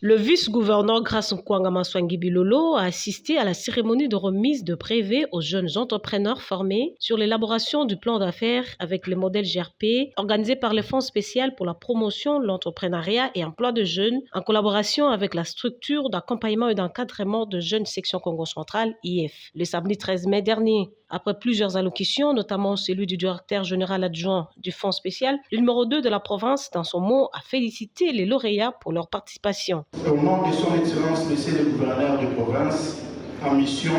Le vice-gouverneur Grace Nkwanga Maswangi Bilolo a assisté à la cérémonie de remise de brevets aux jeunes entrepreneurs formés sur l'élaboration du plan d'affaires avec le modèle GRP organisé par le Fonds spécial pour la promotion, l'entrepreneuriat et emploi de jeunes en collaboration avec la structure d'accompagnement et d'encadrement de jeunes section Congo central IF le samedi 13 mai dernier. Après plusieurs allocutions, notamment celui du directeur général adjoint du Fonds spécial, le numéro 2 de la province, dans son mot, a félicité les lauréats pour leur participation. Au nom de son Excellence, Monsieur le gouverneur de province, en mission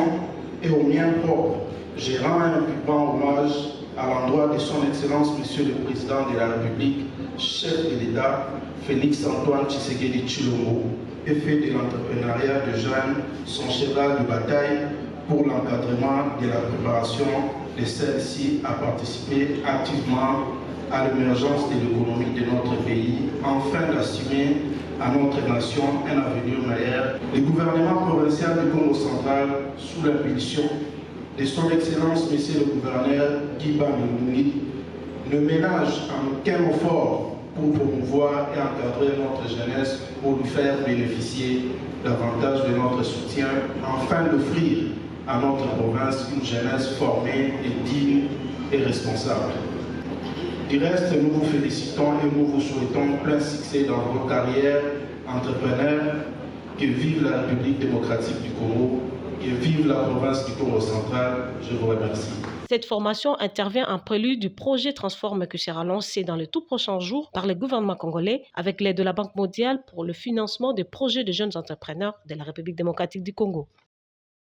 et au mien propre, je rends un vibrant hommage à l'endroit de son Excellence, Monsieur le Président de la République, chef de l'État, Félix Antoine Tshisekedi Tshilombo, et fait de l'entrepreneuriat de jeunes son cheval de bataille pour l'encadrement de la préparation de celle-ci à participer activement à l'émergence de l'économie de notre pays, afin d'assumer à notre nation un avenir meilleur. Le gouvernement provincial du Congo central, sous l'impulsion de son Excellence, Monsieur le gouverneur Guy Bamilungi, ne ménage en aucun effort pour promouvoir et encadrer notre jeunesse, pour lui faire bénéficier davantage de notre soutien, afin d'offrir à notre province une jeunesse formée et digne et responsable. Du reste, nous vous félicitons et nous vous souhaitons plein succès dans vos carrières entrepreneurs. Que vive la République démocratique du Congo, que vive la province du Congo central. Je vous remercie. Cette formation intervient en prélude du projet Transforme qui sera lancé dans les tout prochains jours par le gouvernement congolais avec l'aide de la Banque mondiale pour le financement des projets de jeunes entrepreneurs de la République démocratique du Congo.